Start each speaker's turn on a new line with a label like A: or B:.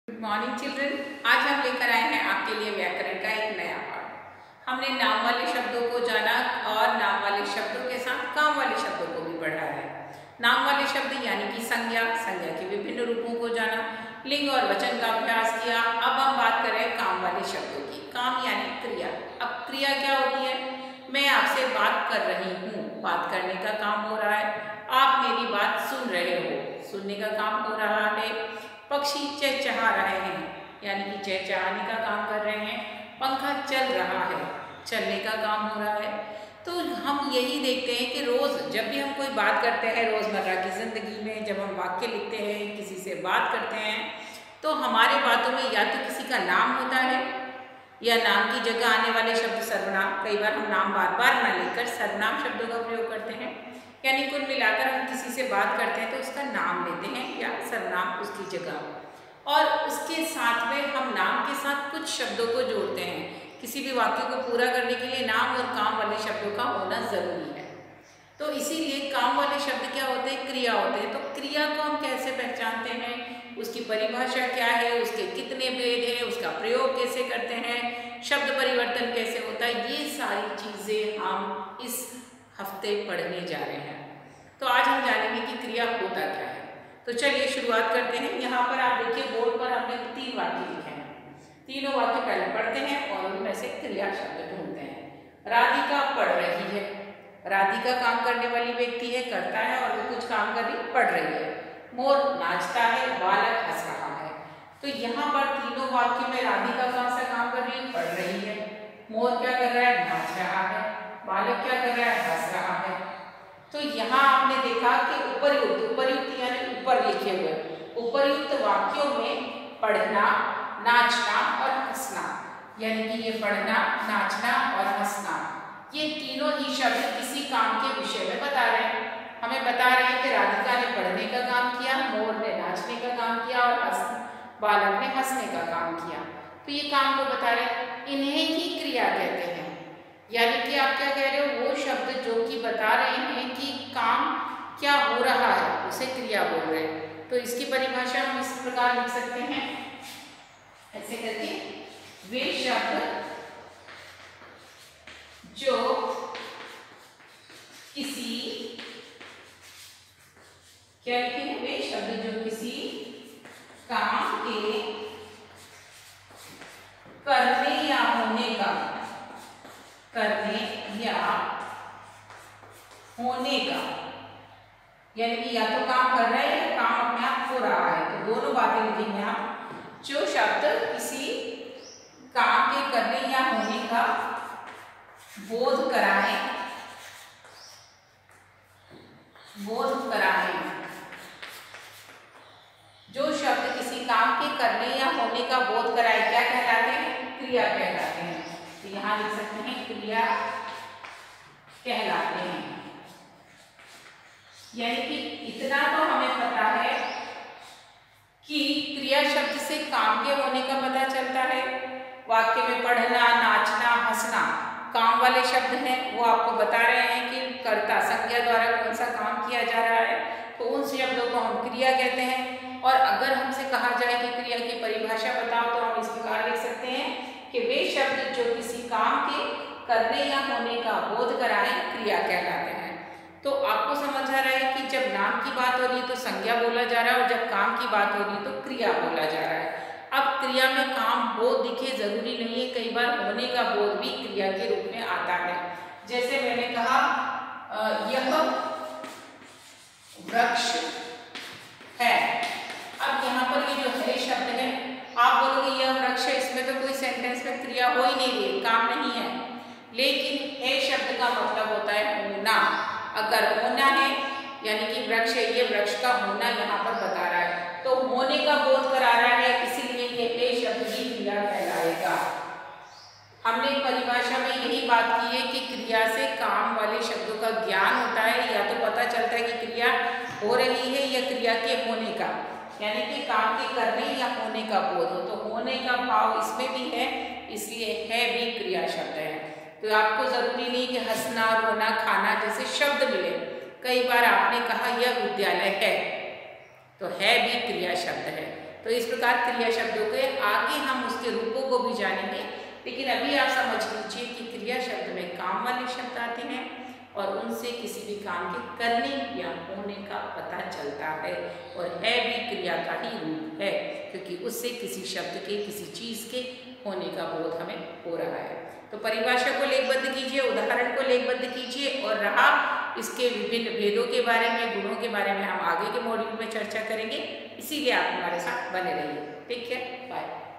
A: Good morning children. आज हम लेकर आए हैं आपके लिए व्याकरण का एक नया पाठ। हमने नाम वाले शब्दों को जाना और नाम वाले शब्दों के साथ काम वाले शब्दों को भी पढ़ा है। नाम वाले शब्द यानी कि संज्ञा, संज्ञा के विभिन्न रूपों को जाना, लिंग और वचन का अभ्यास किया। अब हम बात करें काम वाले शब्दों की। काम यानी क्रिया। अब क्रिया क्या होती है? मैं आपसे बात कर रही हूँ, बात करने का काम हो रहा है। आप मेरी बात सुन रहे हो, सुनने का काम हो रहा है। पक्षी चहचहा रहे हैं यानी कि चहचहाने का काम कर रहे हैं। पंखा चल रहा है, चलने का काम हो रहा है। तो हम यही देखते हैं कि रोज़ जब भी हम कोई बात करते हैं, रोज़मर्रा की ज़िंदगी में जब हम वाक्य लिखते हैं, किसी से बात करते हैं, तो हमारे बातों में या तो किसी का नाम होता है या नाम की जगह आने वाले शब्द सर्वनाम। कई बार हम नाम बार बार न लेकर सर्वनाम शब्दों का प्रयोग करते हैं। यानी कुल मिलाकर हम किसी से बात करते हैं तो उसका नाम लेते हैं या सर्वनाम उसकी जगह। और उसके साथ में हम नाम के साथ कुछ शब्दों को जोड़ते हैं। किसी भी वाक्य को पूरा करने के लिए नाम और काम वाले शब्दों का होना ज़रूरी है। तो इसीलिए काम वाले शब्द क्या होते हैं? क्रिया होते हैं। तो क्रिया को हम कैसे पहचानते हैं, उसकी परिभाषा क्या है, उसके कितने भेद हैं, उसका प्रयोग कैसे करते हैं, शब्द परिवर्तन कैसे होता है, ये सारी चीज़ें हम इस हफ्ते पढ़ने जा रहे हैं। तो आज हम जानेंगे कि क्रिया होता क्या है। तो चलिए शुरुआत करते हैं। यहाँ पर आप देखिए बोर्ड पर हमने 3 वाक्य लिखे हैं। तीनों वाक्य पहले पढ़ते हैं और उनमें से क्रिया शब्द ढूंढते हैं। राधिका पढ़ रही है। राधिका काम करने वाली व्यक्ति है, करता है और वो कुछ काम कर रही, पढ़ रही है। मोर नाचता है, बालक हंस रहा है। तो यहाँ पर तीनों वाक्य में राधिका कौन सा काम कर रही है? पढ़ रही है। मोर क्या कर रहा है? नाच रहा है। बालक क्या कर रहा है? हंस रहा है। तो यहाँ आपने देखा कि उपर्युक्त, उपर्युक्त यानी ऊपर लिखे हुए, उपर्युक्त वाक्यों में पढ़ना, नाचना और हंसना, यानी कि ये पढ़ना, नाचना और हंसना, ये तीनों ही शब्द किसी काम के विषय में बता रहे हैं। हमें बता रहे हैं कि राधिका ने पढ़ने का काम किया, मोर ने नाचने का काम किया और बालक ने हंसने का काम किया। तो ये काम को बता रहे हैं, इन्हें ही क्रिया कहते हैं। यानी कि आप क्या कह रहे हो? वो शब्द जो कि बता रहे हैं कि काम क्या हो रहा है, उसे क्रिया बोल रहे हैं। तो इसकी परिभाषा हम इस प्रकार लिख सकते हैं, ऐसे करके, वे शब्द जो किसी, क्या लिखेंगे? वे शब्द जो किसी काम के करने या होने का, करने या होने का, यानी कि या तो काम कर रहे हैं या काम अपने आप हो रहा है। तो दोनों बातें लिखेंगे हम। जो शब्द किसी काम के करने या होने का बोध कराएं, बोध कराएं, जो शब्द किसी काम के करने या होने का बोध कराए, क्या कहलाते हैं? क्रिया कहलाते हैं। तो यहाँ लिख सकते हैं क्रिया कहलाते हैं। यानी कि इतना तो हमें पता है कि क्रिया शब्द से काम के होने का पता चलता है। वाक्य में पढ़ना, नाचना, हंसना काम वाले शब्द हैं। वो आपको बता रहे हैं कि कर्ता संज्ञा द्वारा कौन सा काम किया जा रहा है, तो उन शब्दों को हम क्रिया कहते हैं। और अगर हमसे कहा जाए कि क्रिया की परिभाषा बताओ, तो हम इस प्रकार लिख सकते हैं कि वे शब्द जो किसी काम के करने या होने का बोध कराएं, क्रिया कहलाते हैं। तो आपको समझ आ रहा है कि जब नाम की बात हो रही है तो संज्ञा बोला जा रहा है और जब काम की बात हो रही है तो क्रिया बोला जा रहा है। अब क्रिया में काम बोध दिखे जरूरी नहीं है, कई बार होने का बोध भी क्रिया के रूप में आता है। जैसे मैंने कहा यह वृक्ष है। अब यहाँ पर ये जो है शब्द है, आप बोलोगे यह वृक्ष है, इसमें तो कोई सेंटेंस में क्रिया हो ही नहीं रही, काम नहीं है। लेकिन है शब्द का मतलब होता है होना। अगर होना है यानी कि वृक्ष है, ये वृक्ष का होना यहाँ पर बता रहा है, तो होने का बोध करा रहा है, इसीलिए ये है शब्द भी क्रिया कहलाएगा। हमने परिभाषा में यही बात की है कि क्रिया से काम वाले शब्दों का ज्ञान होता है, या तो पता चलता है कि क्रिया हो रही है या क्रिया के होने का, यानी कि काम के करने या होने का बोध हो। तो होने का भाव इसमें भी है, इसलिए है भी क्रिया शब्द है। तो आपको जरूरी नहीं कि हंसना, रोना, खाना जैसे शब्द मिले। कई बार आपने कहा यह विद्यालय है, तो है भी क्रिया शब्द है। तो इस प्रकार क्रिया शब्दों के आगे हम उसके रूपों को भी जानेंगे, लेकिन अभी आप समझ लीजिए कि क्रिया शब्द में काम वाले शब्द आते हैं और उनसे किसी भी काम के करने या होने का पता चलता है, और है भी क्रिया का ही रूप है, क्योंकि उससे किसी शब्द के, किसी चीज़ के होने का बोध हमें हो रहा है। तो परिभाषा को लेखबद्ध कीजिए, उदाहरण को लेखबद्ध कीजिए, और रहा इसके विभिन्न भेदों के बारे में, गुणों के बारे में हम आगे के मॉड्यूल में चर्चा करेंगे, इसीलिए आप हमारे साथ बने रहिए। Take care, bye.